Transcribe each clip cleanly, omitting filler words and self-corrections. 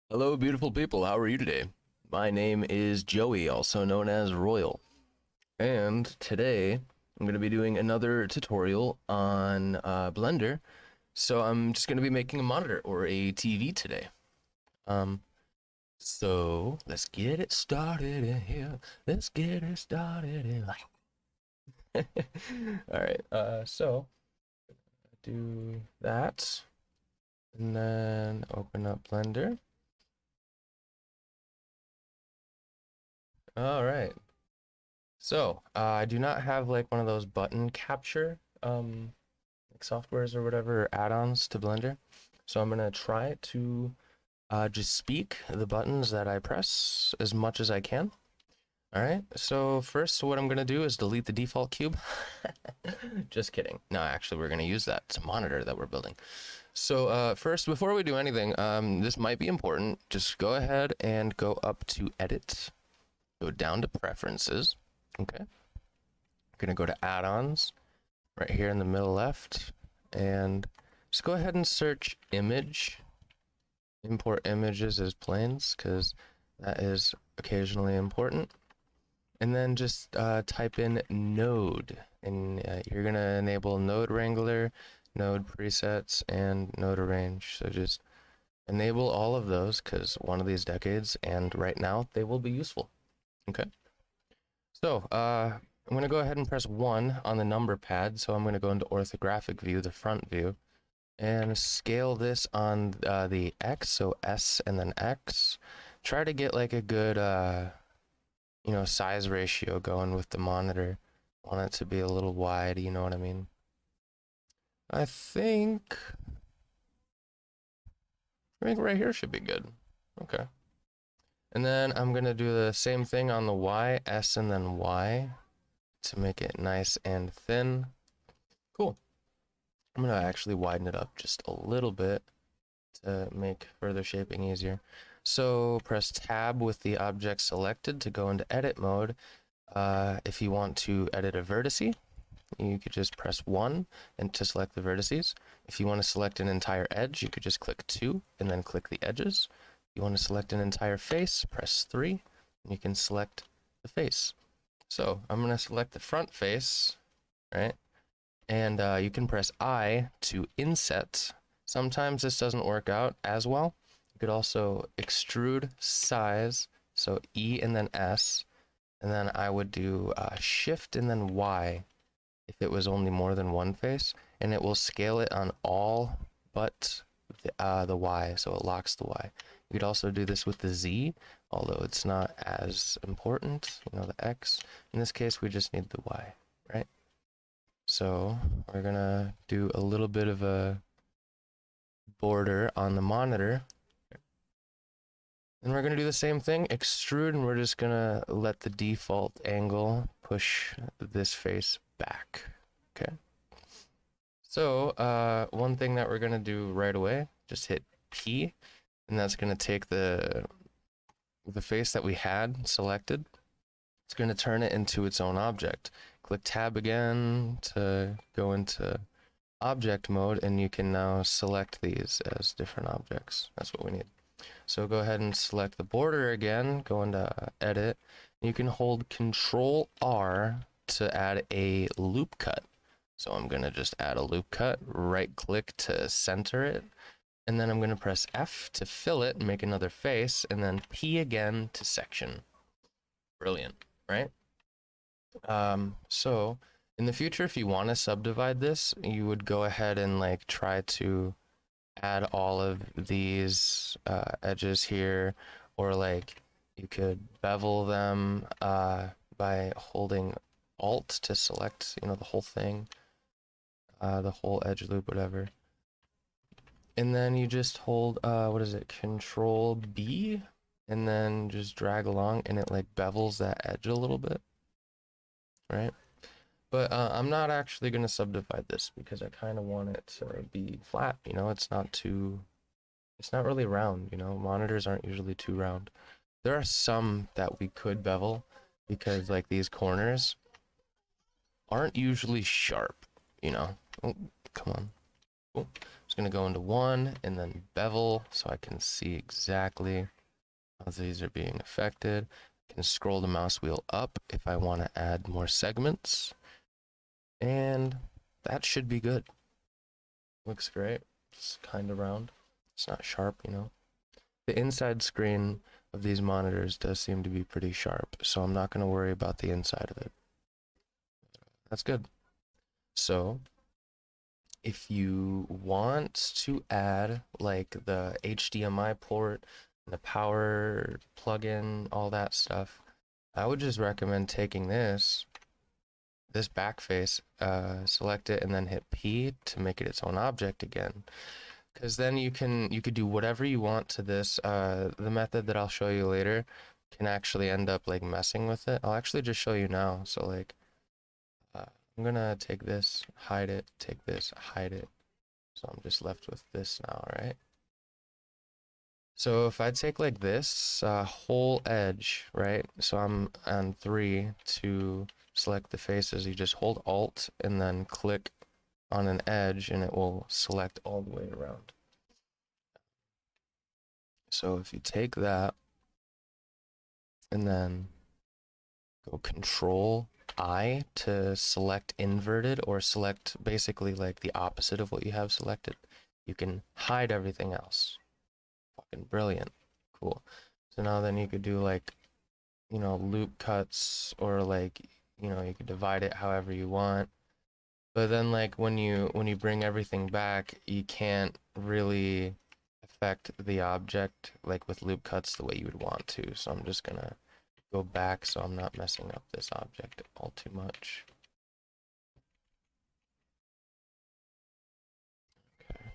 Hello, beautiful people. How are you today? My name is Joey, also known as Royal. And today I'm going to be doing another tutorial on Blender. So I'm just going to be making a monitor or a TV today. Um, so let's get it started in here. Let's get it started in like. All right. So do that, and then open up Blender. All right. So, I do not have like one of those button capture like softwares or whatever add-ons to Blender. So I'm gonna try to just speak the buttons that I press as much as I can. All right. So first, what I'm gonna do is delete the default cube. Just kidding. No, actually, we're gonna use that monitor that we're building. So first, before we do anything, this might be important. Just go ahead and go up to Edit, go down to Preferences. Okay. Gonna go to add-ons right here in the middle left, and just go ahead and search image. Import images as planes because that is occasionally important. And then just type in node, and you're gonna enable node wrangler, node presets, and node arrange. So just enable all of those because one of these decades and right now they will be useful. Okay. So I'm going to go ahead and press 1 on the number pad. So I'm going to go into orthographic view, the front view, and scale this on the X, so S and then X. Try to get like a good, size ratio going with the monitor. Want it to be a little wide, you know what I mean? I think right here should be good. Okay. And then I'm going to do the same thing on the Y, S and then Y, to make it nice and thin. Cool. I'm going to actually widen it up just a little bit to make further shaping easier. So press tab with the object selected to go into edit mode. If you want to edit a vertice, you could just press 1 and to select the vertices. If you want to select an entire edge, you could just click 2 and then click the edges. If you want to select an entire face, press 3 and you can select the face. So I'm going to select the front face, right? And you can press I to inset. Sometimes this doesn't work out as well. You could also extrude size, so E and then S, and then I would do Shift and then Y if it was only more than one face, and it will scale it on all but the Y, so it locks the Y. You could also do this with the Z, although it's not as important, the X. In this case, we just need the Y, right? So we're gonna do a little bit of a border on the monitor. And we're gonna do the same thing, extrude, and we're just gonna let the default angle push this face back, okay? So one thing that we're gonna do right away, just hit P, and that's gonna take the face that we had selected. It's gonna turn it into its own object. Click tab again to go into object mode, and you can now select these as different objects. That's what we need. So go ahead and select the border again, go into edit. You can hold Control R to add a loop cut. So I'm gonna just add a loop cut, right click to center it, and then I'm gonna press F to fill it and make another face, and then P again to section. Brilliant, right? So in the future, if you want to subdivide this, you would go ahead and like try to add all of these edges here, or like you could bevel them by holding Alt to select, the whole thing, the whole edge loop, whatever. And then you just hold, what is it, Control B, and then just drag along, and it like bevels that edge a little bit. Right? But I'm not actually going to subdivide this because I kind of want it to be flat, it's not really round, monitors aren't usually too round. There are some that we could bevel because like these corners aren't usually sharp, Oh, come on. Cool. Just gonna go into 1 and then bevel so I can see exactly how these are being affected. I can scroll the mouse wheel up if I want to add more segments. And that should be good. Looks great. It's kind of round. It's not sharp, you know. The inside screen of these monitors does seem to be pretty sharp, so I'm not going to worry about the inside of it. That's good. So if you want to add like the HDMI port, the power plug-in, all that stuff, I would just recommend taking this back face, select it and then hit P to make it its own object again. Because then you could do whatever you want to this. The method that I'll show you later can actually end up like messing with it. I'll actually just show you now. So like, I'm gonna take this, hide it, take this, hide it. So I'm just left with this now, right? So if I take like this whole edge, right? So I'm on 3 to select the faces. You just hold Alt and then click on an edge and it will select all the way around. So if you take that and then go Control I to select inverted or select basically like the opposite of what you have selected, you can hide everything else. Fucking brilliant. Cool. So now then you could do like, you know, loop cuts or like, you know, you could divide it however you want. But then like when you bring everything back, you can't really affect the object like with loop cuts the way you would want to. So I'm just gonna go back so I'm not messing up this object all too much. Okay.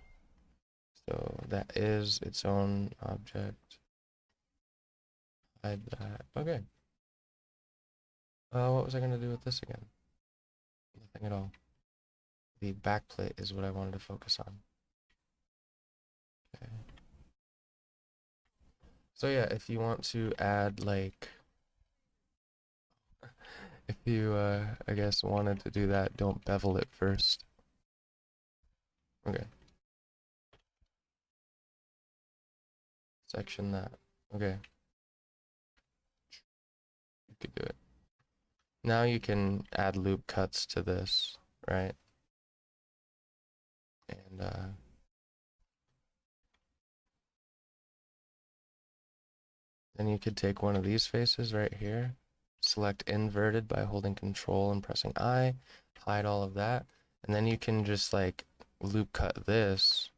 So that is its own object. Hide that. Okay. What was I gonna do with this again? Nothing at all. The backplate is what I wanted to focus on. Okay. So yeah, if you want to add like, if you I guess wanted to do that, don't bevel it first. Okay. Section that. Okay. You could do it. Now you can add loop cuts to this, right? And then you could take one of these faces right here, select inverted by holding Control and pressing I, hide all of that, and then you can just like loop cut this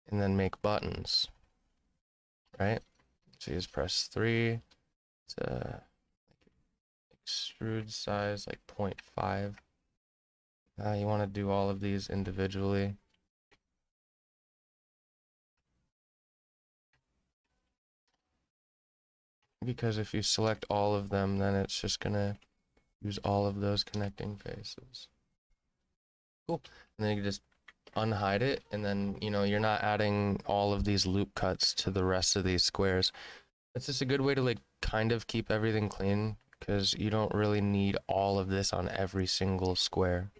and then make buttons, right? So you just press 3 to extrude size like 0.5. You want to do all of these individually. Because if you select all of them, then it's just gonna use all of those connecting faces. Cool. And then you can just unhide it, and then, you know, you're not adding all of these loop cuts to the rest of these squares. It's just a good way to like kind of keep everything clean, because you don't really need all of this on every single square,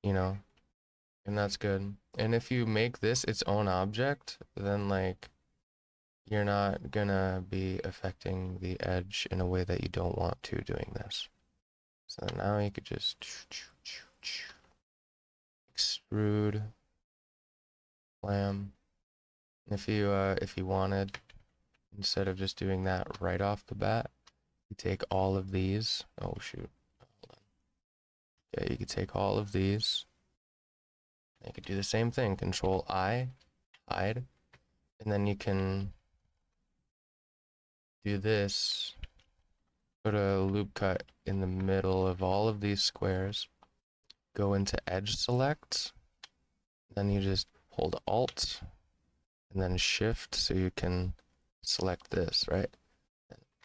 you know, and that's good. And if you make this its own object, then like you're not gonna be affecting the edge in a way that you don't want to doing this. So now you could just extrude, clam. If you wanted, instead of just doing that right off the bat, you take all of these. Oh shoot. Hold on. Okay, you could take all of these. You could do the same thing. Control I, hide, and then you can do this. Put a loop cut in the middle of all of these squares. Go into edge select. Then you just hold Alt and then Shift so you can select this, right?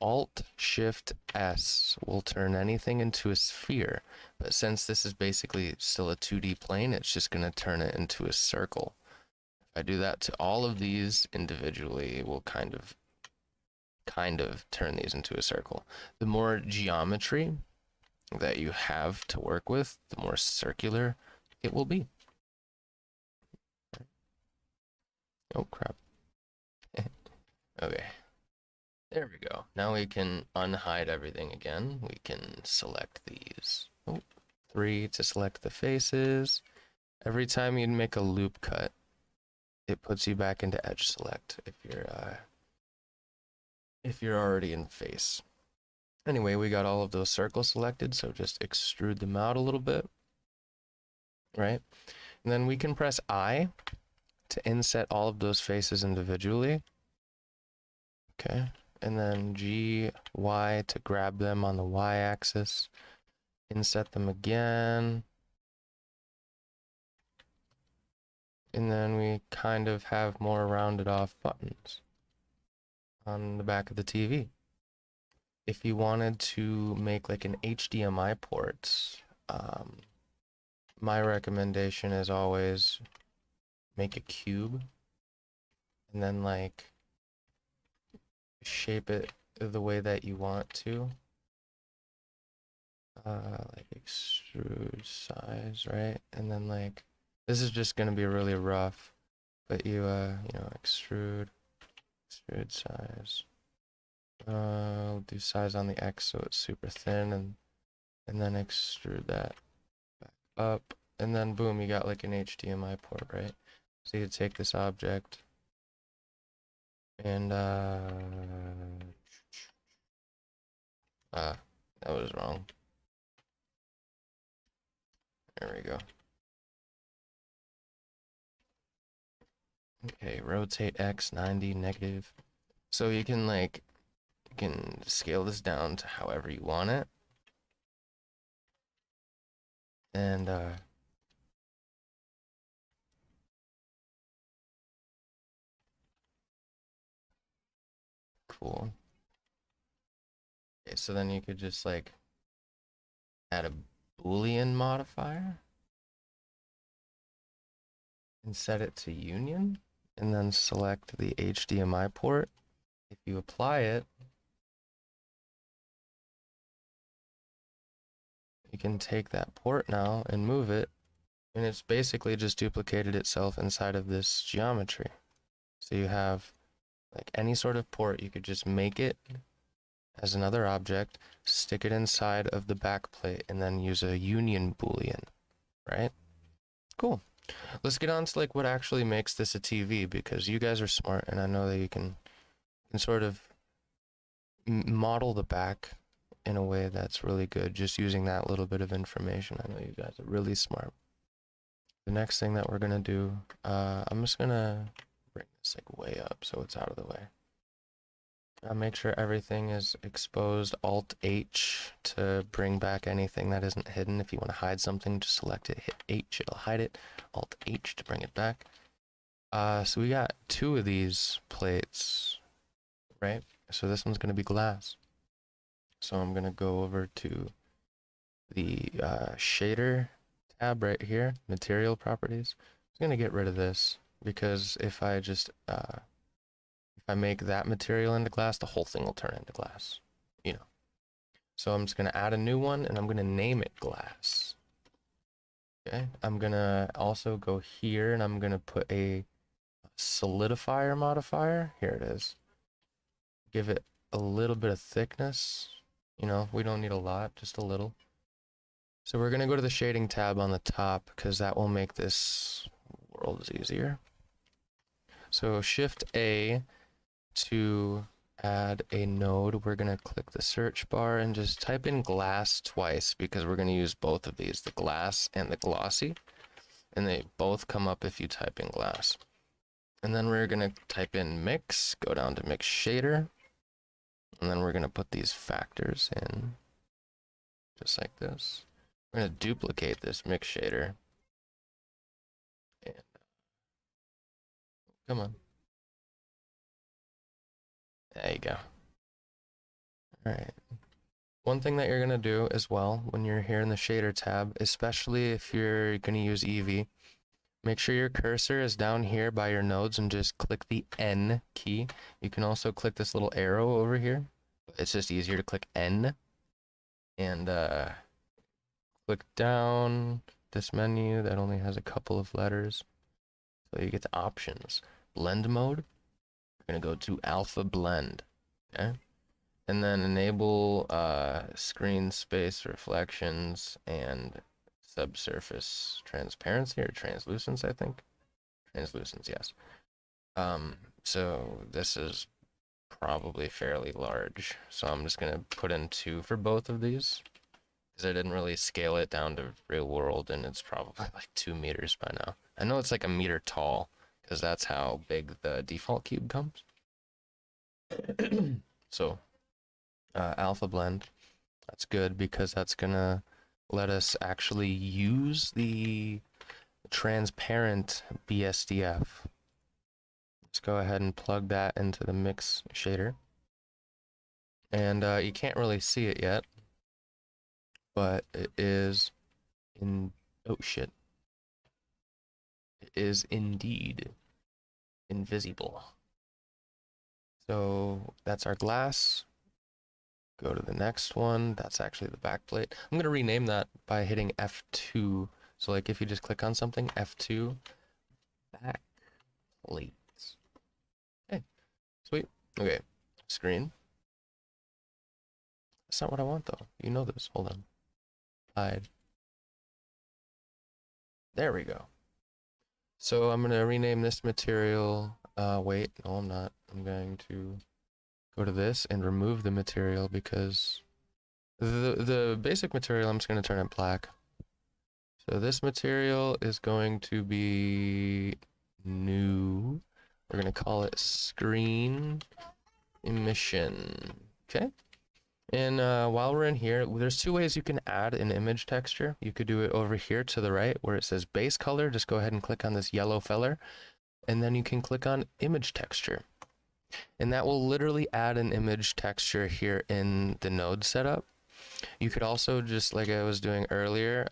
Alt Shift S will turn anything into a sphere, but since this is basically still a 2D plane, it's just going to turn it into a circle. If I do that to all of these individually, it will kind of turn these into a circle. The more geometry that you have to work with, the more circular it will be. Oh, crap. Okay. There we go. Now we can unhide everything again. We can select these. Oh, 3 to select the faces. Every time you make a loop cut, it puts you back into edge select if you're already in face. Anyway, we got all of those circles selected, so just extrude them out a little bit, right? And then we can press I to inset all of those faces individually. Okay, and then G, Y to grab them on the Y axis. Inset them again. And then we kind of have more rounded off buttons on the back of the TV. If you wanted to make like an HDMI port, my recommendation is always make a cube and then like shape it the way that you want to. Like extrude size, right? And then like, this is just gonna be really rough, but you know, extrude size. I'll do size on the X so it's super thin, and then extrude that back up, and then boom, you got like an HDMI port, right? So you take this object and that was wrong. There we go. Okay, rotate X 90 negative. So you can like, you can scale this down to however you want it. And cool. Okay, so then you could just like add a Boolean modifier and set it to union, and then select the HDMI port. If you apply it, you can take that port now and move it, and it's basically just duplicated itself inside of this geometry. So you have like any sort of port, you could just make it as another object, stick it inside of the back plate, and then use a union Boolean, right? Cool. Let's get on to like what actually makes this a TV, because you guys are smart, and I know that you can sort of model the back in a way that's really good, just using that little bit of information. I know you guys are really smart. The next thing that we're gonna do, I'm just gonna bring this like way up so it's out of the way. Make sure everything is exposed. Alt H to bring back anything that isn't hidden. If you want to hide something, just select it, hit H, it'll hide it. Alt H to bring it back. So we got 2 of these plates, right? So this one's gonna be glass. So I'm gonna go over to the shader tab right here, material properties. I'm gonna get rid of this because if I just if I make that material into glass, the whole thing will turn into glass, you know. So I'm just gonna add a new one and I'm gonna name it glass. Okay, I'm gonna also go here and I'm gonna put a solidifier modifier. Here it is. Give it a little bit of thickness. You know, we don't need a lot, just a little. So we're gonna go to the shading tab on the top because that will make this world easier. So Shift A to add a node, we're gonna click the search bar and just type in glass twice because we're gonna use both of these, the glass and the glossy, and they both come up if you type in glass. And then we're gonna type in mix, go down to mix shader, and then we're gonna put these factors in, just like this. We're gonna duplicate this mix shader. And come on. There you go. All right. One thing that you're gonna do as well when you're here in the shader tab, especially if you're gonna use Eevee, make sure your cursor is down here by your nodes and just click the N key. You can also click this little arrow over here. It's just easier to click N and click down this menu that only has a couple of letters. So you get the options. blend mode. We're gonna go to alpha blend, okay? And then enable screen space reflections and subsurface transparency or translucence, I think. Translucence, yes. So this is probably fairly large. So I'm just gonna put in 2 for both of these because I didn't really scale it down to real world, and it's probably like 2 meters by now. I know it's like 1 meter tall because that's how big the default cube comes. So alpha blend, that's good because that's gonna let us actually use the transparent BSDF. Let's go ahead and plug that into the mix shader. And you can't really see it yet, but it is oh shit. It is indeed invisible. So that's our glass. Go to the next one. That's actually the back plate. I'm gonna rename that by hitting F2. So like if you just click on something, F2, back plate. Okay, sweet. Okay, screen. That's not what I want though. You know this. Hold on. Hide. There we go. So I'm gonna rename this material. Wait, no, I'm not. I'm going to go to this and remove the material because the basic material, I'm just gonna turn it black. So this material is going to be new. We're gonna call it screen emission. Okay. And while we're in here, there's 2 ways you can add an image texture. You could do it over here to the right where it says base color. Just go ahead and click on this yellow feller. And then you can click on image texture. And that will literally add an image texture here in the node setup. You could also just, like I was doing earlier,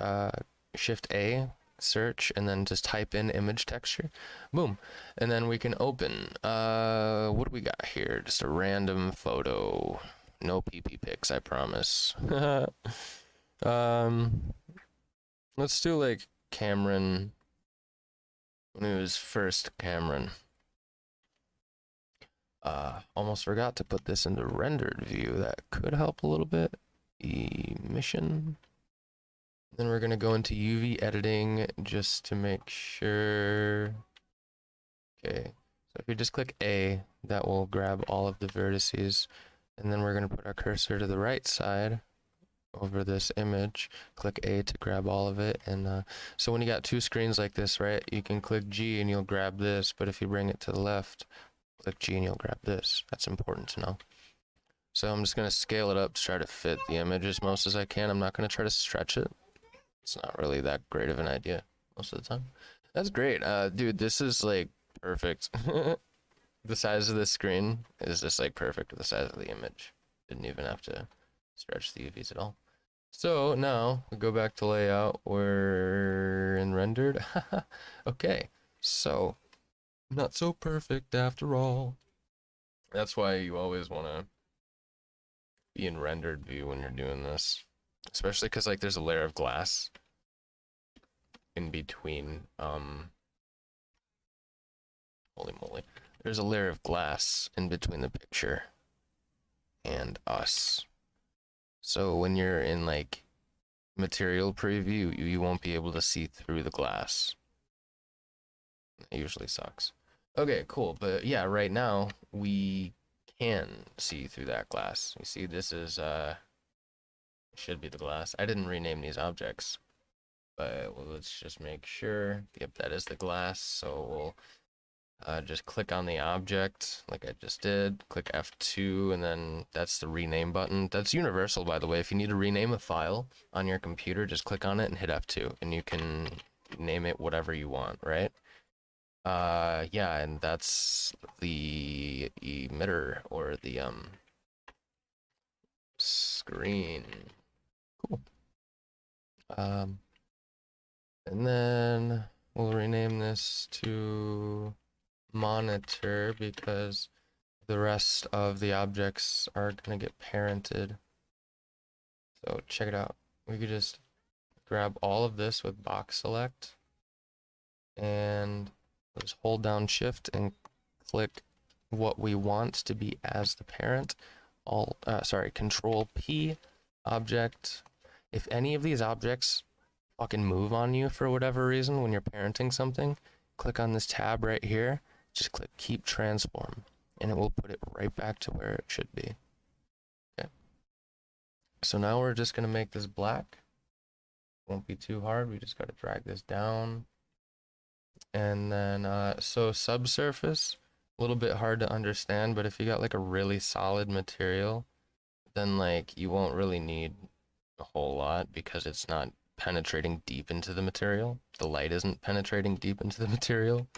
Shift A, search, and then just type in image texture. Boom. And then we can open. What do we got here? Just a random photo. No PP pics, I promise. Let's do like Cameron. When he was first Cameron. Almost forgot to put this into rendered view. That could help a little bit. Emission. Then we're gonna go into UV editing just to make sure. Okay, so if you just click A, that will grab all of the vertices. And then we're gonna put our cursor to the right side over this image, click A to grab all of it. And so when you got 2 screens like this, right, you can click G and you'll grab this, but if you bring it to the left, click G and you'll grab this. That's important to know. So I'm just gonna scale it up to try to fit the image as most as I can. I'm not gonna try to stretch it. It's not really that great of an idea most of the time. That's great. Dude, this is like perfect. The size of the screen is just like perfect with the size of the image. Didn't even have to stretch the UVs at all. So now we go back to layout. We're in rendered. Okay, so not so perfect after all. That's why you always want to be in rendered view when you're doing this, especially because like there's a layer of glass in between. Holy moly, there's a layer of glass in between the picture and us. So when you're in like material preview, you won't be able to see through the glass. It usually sucks. Okay, cool. But yeah, right now we can see through that glass. You see, this is should be the glass. I didn't rename these objects, but let's just make sure. Yep, that is the glass. So we'll just click on the object like I just did, click F2, and then that's the rename button. That's universal, by the way. If you need to rename a file on your computer, just click on it and hit F2, and you can name it whatever you want, right? Yeah, and that's the emitter or the screen. Cool. And then we'll rename this to monitor because the rest of the objects are gonna get parented. So check it out. We could just grab all of this with box select and just hold down shift and click what we want to be as the parent. Control P, object. If any of these objects fucking move on you for whatever reason when you're parenting something, click on this tab right here, just click keep transform, and it will put it right back to where it should be. Okay. So now we're just gonna make this black. Won't be too hard, we just gotta drag this down. And then, so subsurface, a little bit hard to understand, but if you got like a really solid material, then like you won't really need a whole lot because it's not penetrating deep into the material. The light isn't penetrating deep into the material.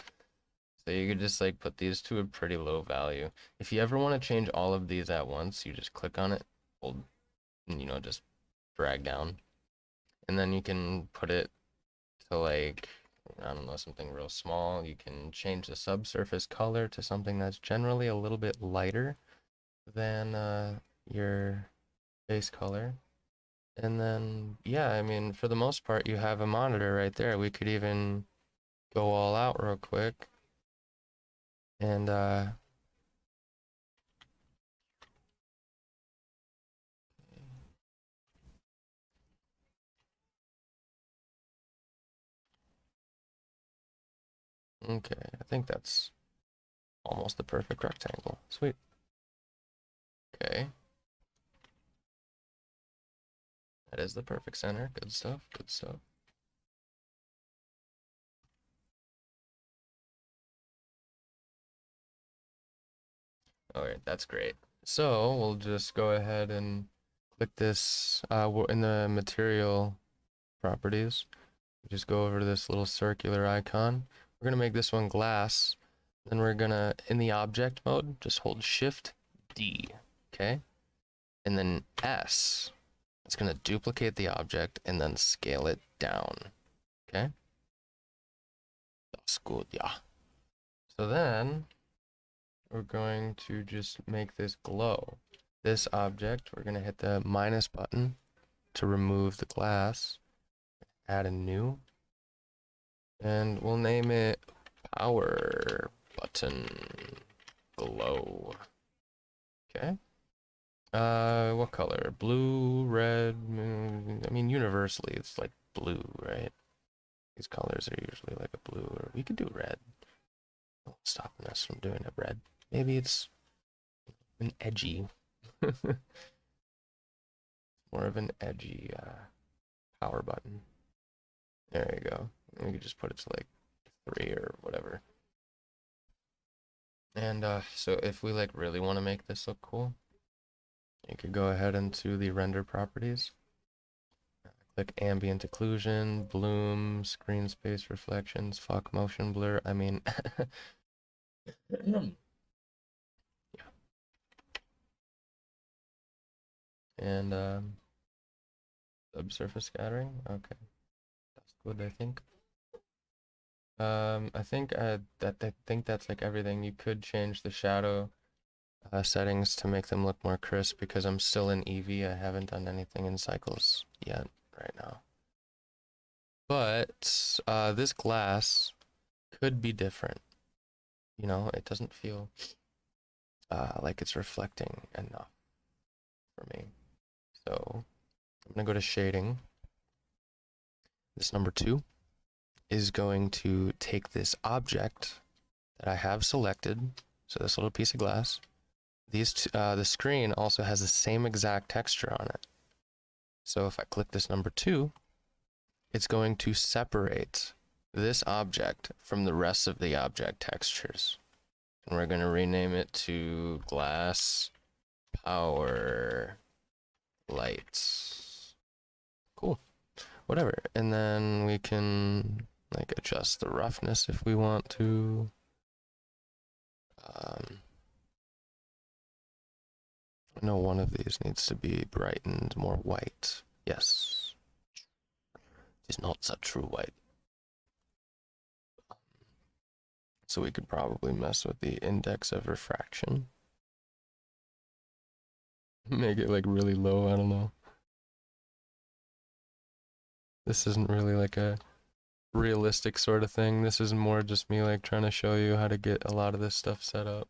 So you could just like put these to a pretty low value. If you ever want to change all of these at once, you just click on it, hold, and just drag down. And then you can put it to like, I don't know, something real small. You can change the subsurface color to something that's generally a little bit lighter than your base color. And then, yeah, I mean, for the most part, you have a monitor right there. We could even go all out real quick. And, okay, I think that's almost the perfect rectangle. Sweet. Okay. That is the perfect center. Good stuff, good stuff. All right, that's great. So we'll just go ahead and click this in the material properties. Just go over to this little circular icon. We're gonna make this one glass. Then we're gonna, in the object mode, just hold Shift D, okay? And then S, it's gonna duplicate the object and then scale it down, okay? That's good, yeah. So then we're going to just make this glow. This object, we're gonna hit the minus button to remove the glass, add a new, and we'll name it power button glow. Okay. What color? Blue, red, I mean, universally, it's like blue, right? These colors are usually like a blue, or we could do red. What's stopping us from doing a red? Maybe it's an edgy, more of an edgy power button. There you go. And we could just put it to like 3 or whatever. And so if we like really want to make this look cool, you could go ahead into the render properties, click ambient occlusion, bloom, screen space reflections, fuck motion blur. I mean, yeah. And subsurface scattering. Okay, that's good. I think. I think I think that's like everything. You could change the shadow settings to make them look more crisp because I'm still in Eevee. I haven't done anything in cycles yet right now. But this glass could be different. It doesn't feel like it's reflecting enough for me. So I'm gonna go to shading. This number 2 is going to take this object that I have selected. So this little piece of glass. The screen also has the same exact texture on it. So if I click this number 2, it's going to separate this object from the rest of the object textures. And we're going to rename it to glass power lights. Cool. Whatever. And then we can like adjust the roughness if we want to. I know one of these needs to be brightened more white. Yes. It's not such true white. So we could probably mess with the index of refraction. Make it like really low, I don't know. This isn't really like a realistic sort of thing. This is more just me like trying to show you how to get a lot of this stuff set up.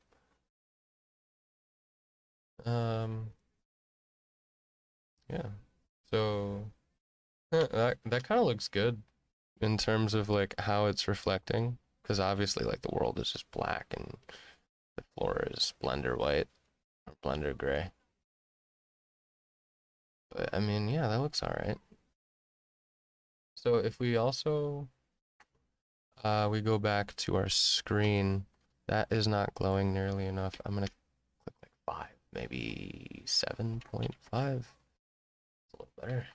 Yeah. So that kind of looks good in terms of like how it's reflecting, because obviously like the world is just black and the floor is blender white or blender gray. But I mean, yeah, that looks all right. So if we also we go back to our screen, that is not glowing nearly enough. I'm gonna click like 5, maybe 7.5. It's a little better.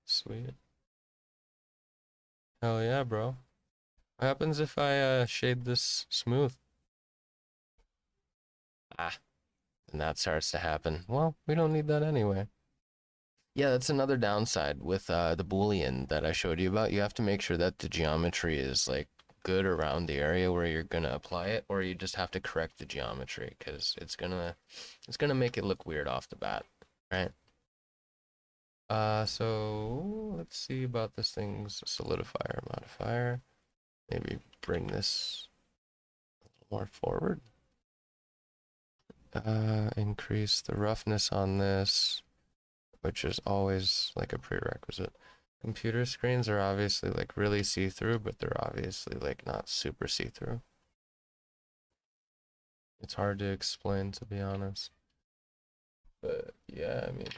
Sweet. Hell yeah, bro. What happens if I shade this smooth? Ah, and that starts to happen. Well, we don't need that anyway. Yeah, that's another downside with the Boolean that I showed you about. You have to make sure that the geometry is like good around the area where you're gonna apply it, or you just have to correct the geometry because it's gonna make it look weird off the bat, right? So let's see about this thing's solidifier modifier. Maybe bring this a little more forward. Increase the roughness on this, which is always like a prerequisite. Computer screens are obviously like really see-through, but they're obviously like not super see-through. It's hard to explain, to be honest. But yeah, I mean,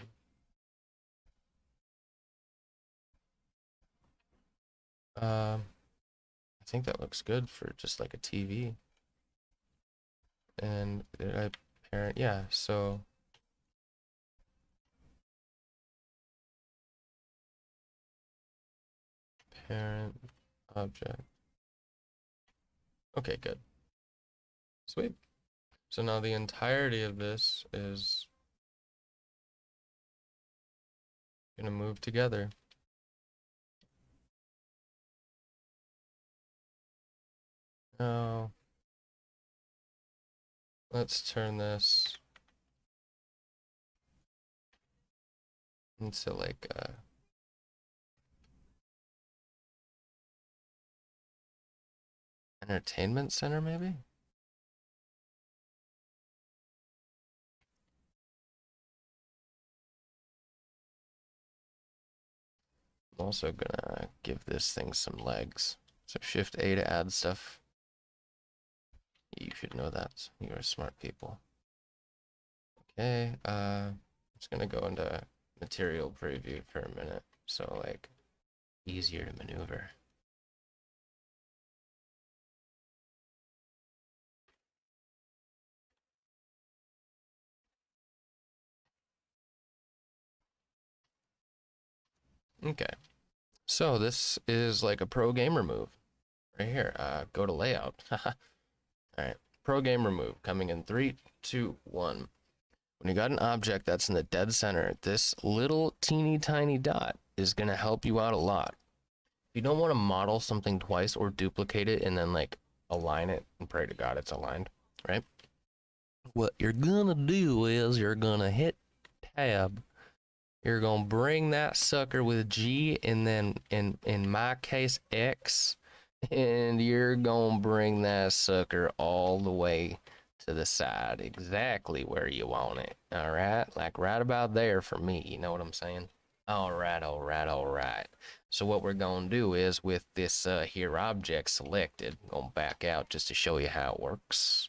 I think that looks good for just like a TV. And did I parent? Yeah, so parent object. Okay, good. Sweet. So now the entirety of this is gonna move together. Now, let's turn this into like a entertainment center, maybe? I'm also gonna give this thing some legs. So Shift A to add stuff. You should know that. You are smart people. Okay, I'm just gonna go into material preview for a minute. So like easier to maneuver. Okay, so this is like a pro gamer move right here. Go to layout. All right, pro gamer move coming in 3, 2, 1. When you got an object that's in the dead center, this little teeny tiny dot is gonna help you out a lot. If you don't want to model something twice or duplicate it and then like align it and pray to God it's aligned, right? What you're gonna do is you're gonna hit tab. You're gonna bring that sucker with G and then in my case X, and you're gonna bring that sucker all the way to the side, exactly where you want it. All right, like right about there for me. You know what I'm saying? All right, all right, all right. So what we're gonna do is with this here object selected, I'm gonna back out just to show you how it works.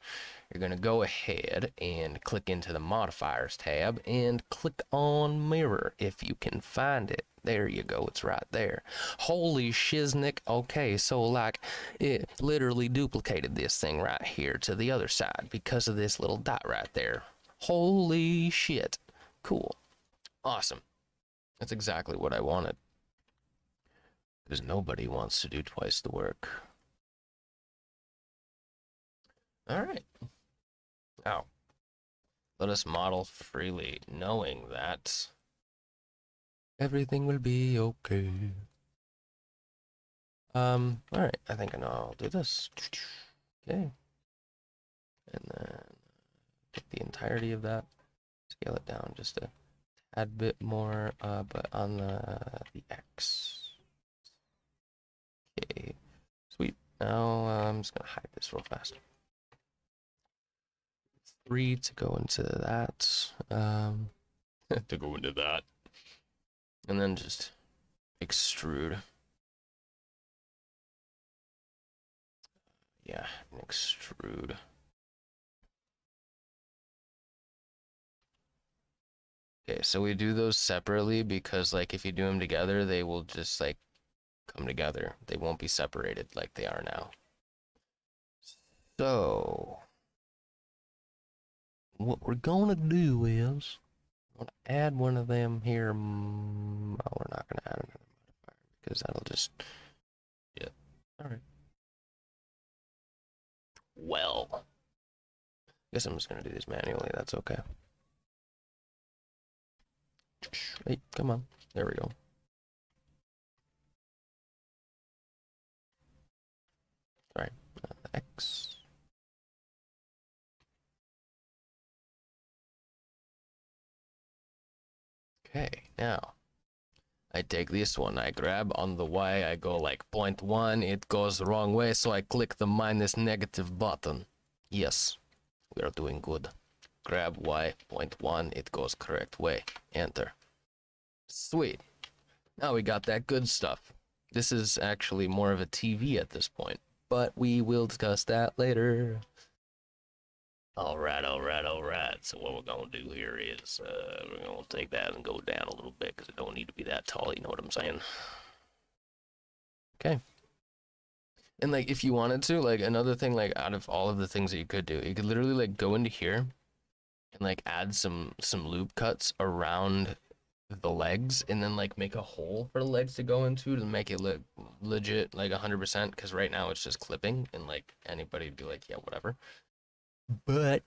You're gonna go ahead and click into the modifiers tab and click on mirror if you can find it. There you go, it's right there. Holy shiznick. Okay, so like it literally duplicated this thing right here to the other side because of this little dot right there. Holy shit. Cool. Awesome. That's exactly what I wanted. Because nobody wants to do twice the work. All right. Now, let us model freely, knowing that Everything will be okay. Alright, I think I know I'll do this. Okay. And then take the entirety of that, scale it down just a tad bit more, but on the X. Okay, sweet. Now I'm just gonna hide this real fast. 3 to go into that. To go into that. And then just extrude. Yeah, extrude. Okay, so we do those separately because, like, if you do them together, they will just, like, come together. They won't be separated like they are now. So, what we're gonna do is, I'm gonna add one of them here. Oh, we're not gonna add another modifier because that'll just, yeah. Alright. Well, guess I'm just gonna do these manually. That's okay. Hey, come on. There we go. Alright, X. Okay, now I take this one, I grab on the Y, I go like 0.1, it goes the wrong way, so I click the minus negative button. Yes, we are doing good. Grab Y, 0.1, it goes correct way. Enter. Sweet. Now we got that good stuff. This is actually more of a TV at this point, but we will discuss that later. Alright. So what we're gonna do here is, we're gonna take that and go down a little bit, because it don't need to be that tall, you know what I'm saying? Okay. And, like, if you wanted to, like, another thing, like, out of all of the things that you could do, you could literally, like, go into here and, like, add some loop cuts around the legs, and then, like, make a hole for the legs to go into to make it look legit, like, 100%, because right now it's just clipping, and, like, anybody would be like, yeah, whatever. But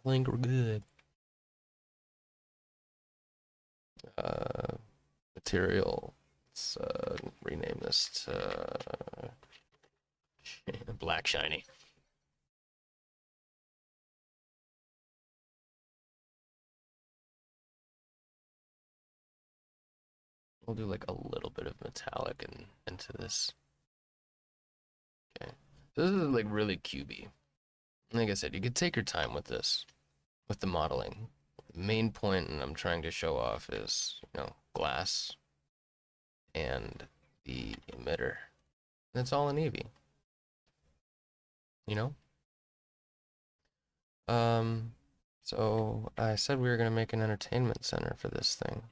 I think we're good. Material. Let's rename this to black shiny. We'll do like a little bit of metallic into this. Okay. So this is like really cubey. Like I said, you could take your time with this, with the modeling. The main point and I'm trying to show off is, you know, glass and the emitter. That's all in Eevee. You know? So I said we were gonna make an entertainment center for this thing.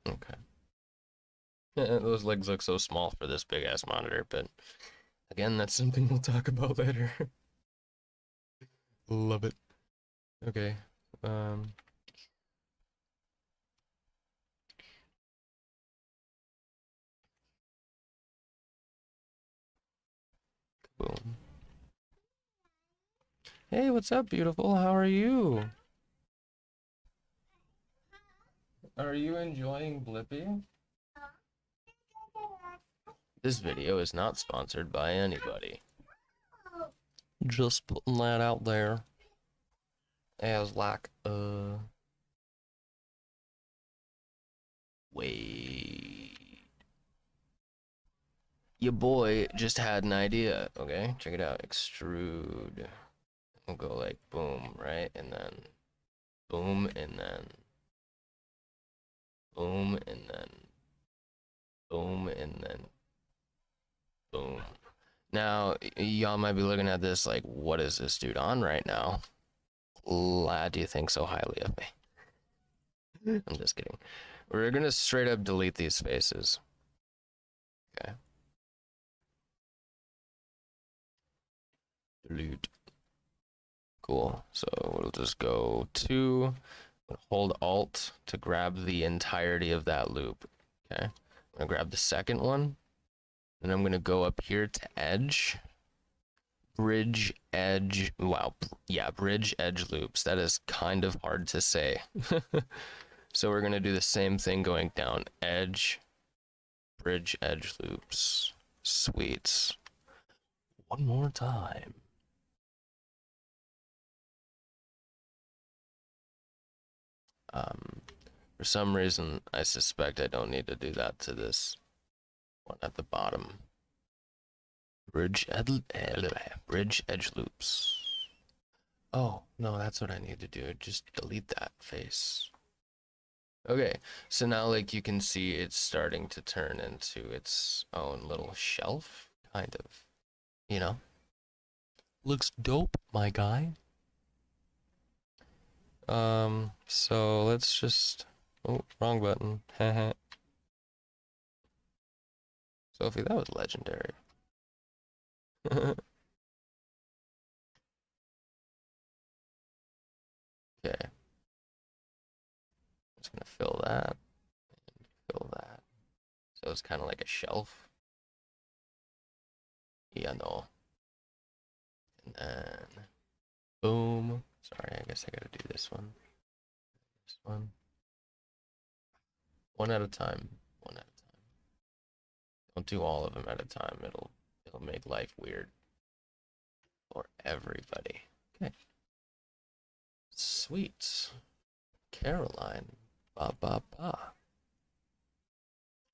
Okay. Yeah, those legs look so small for this big ass monitor, but again, that's something we'll talk about later. Love it. Okay. Boom. Hey, what's up, beautiful? How are you? Are you enjoying Blippi? This video is not sponsored by anybody. Just putting that out there as like wait. Your boy just had an idea, okay? Check it out. Extrude. We'll go like boom, right? And then boom, and then boom, and then boom, and then boom. Now, y'all might be looking at this like, what is this dude on right now? Glad you think so highly of me. I'm just kidding. We're gonna straight up delete these faces. Okay. Delete. Cool. So we'll just go to, hold Alt to grab the entirety of that loop. Okay. I'm gonna grab the second one. And I'm gonna go up here to edge, bridge edge, wow, yeah, bridge edge loops. That is kind of hard to say. So we're gonna do the same thing going down edge, bridge edge loops. Sweet. One more time. For some reason, I suspect I don't need to do that to this one at the bottom. Bridge edge loops. Oh, no, that's what I need to do. Just delete that face. Okay, so now like you can see it's starting to turn into its own little shelf, kind of, you know? Looks dope, my guy. So let's just, oh, wrong button. Sophie, that was legendary. Okay. Just gonna fill that and fill that. So it's kind of like a shelf. Yeah, no. And then, boom. Sorry, I guess I gotta do this one. This one. One at a time. One at a time. Don't do all of them at a time. It'll make life weird for everybody. Okay. Sweet. Caroline. Ba ba ba.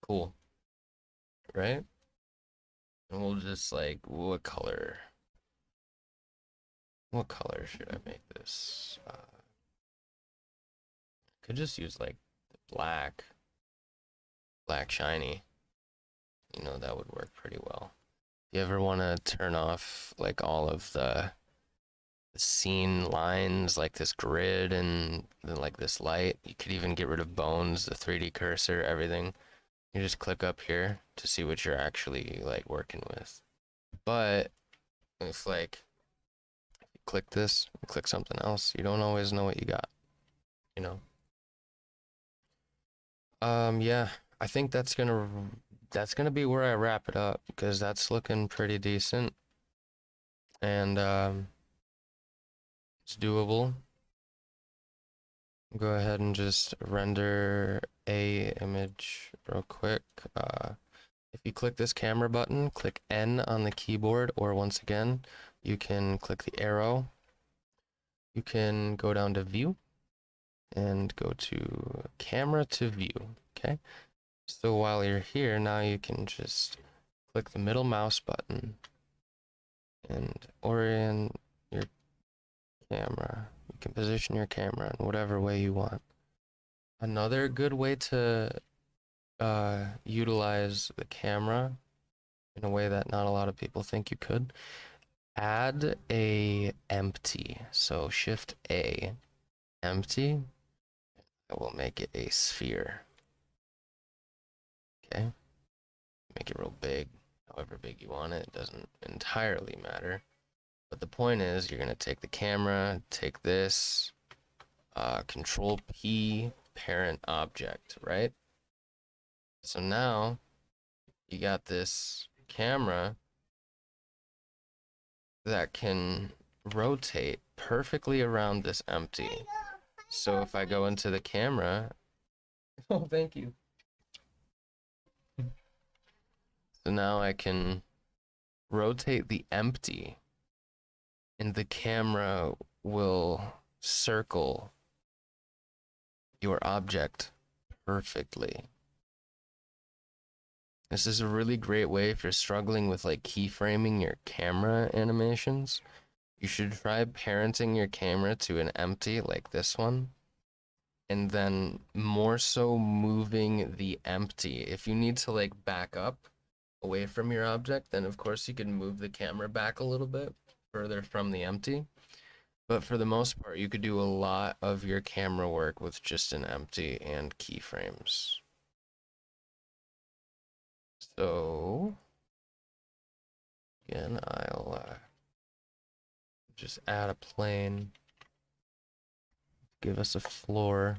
Cool. Right? And we'll just like, what color? What color should I make this? Could just use like the black shiny. You know, that would work pretty well. If you ever want to turn off like all of the scene lines, like this grid and then like this light, you could even get rid of bones, the 3D cursor, everything. You just click up here to see what you're actually like working with. But if like you click this, click something else, you don't always know what you got, you know? Yeah, I think that's gonna be where I wrap it up because that's looking pretty decent. And it's doable. Go ahead and just render a image real quick. If you click this camera button, click N on the keyboard, or once again, you can click the arrow. You can go down to view and go to camera to view, okay? So while you're here, now you can just click the middle mouse button and orient your camera. You can position your camera in whatever way you want. Another good way to utilize the camera in a way that not a lot of people think you could, add a empty. So Shift A, empty. I will make it a sphere. Okay. Make it real big, however big you want it. It doesn't entirely matter. But the point is, you're going to take the camera, take this, Control P, parent object, right? So now you got this camera that can rotate perfectly around this empty. So if I go into the camera, oh, thank you. So now I can rotate the empty and the camera will circle your object perfectly. This is a really great way if you're struggling with like keyframing your camera animations. You should try parenting your camera to an empty like this one, and then more so moving the empty. If you need to like back up away from your object, then of course you can move the camera back a little bit further from the empty. But for the most part, you could do a lot of your camera work with just an empty and keyframes. So again, I'll just add a plane, give us a floor.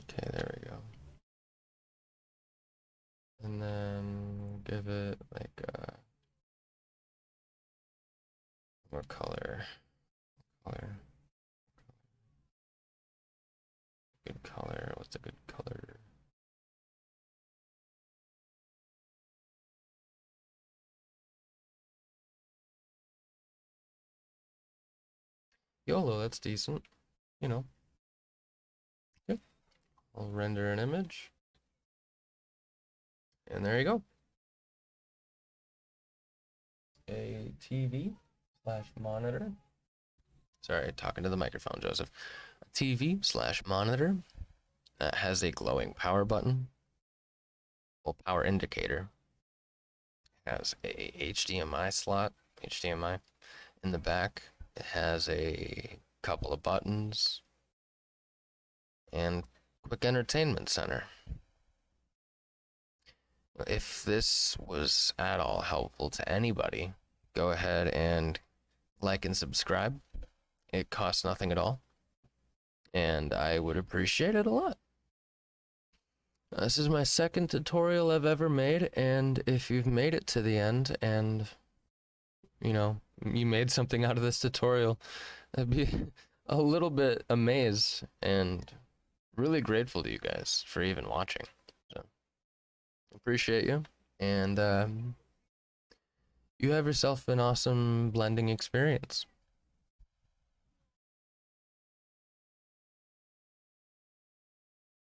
Okay, there we go. What color? Color. Good color. What's a good color? YOLO, that's decent. You know. Okay. I'll render an image. And there you go. A TV/monitor. Sorry, talking to the microphone, Joseph. A TV/monitor that has a glowing power button. Well, power indicator. Has a HDMI slot, HDMI in the back. It has a couple of buttons and quick entertainment center. If this was at all helpful to anybody, go ahead and like and subscribe. It costs nothing at all, and I would appreciate it a lot. This is my second tutorial I've ever made, and if you've made it to the end and, you know, you made something out of this tutorial, I'd be a little bit amazed and really grateful to you guys for even watching. So, appreciate you, and you have yourself an awesome blending experience.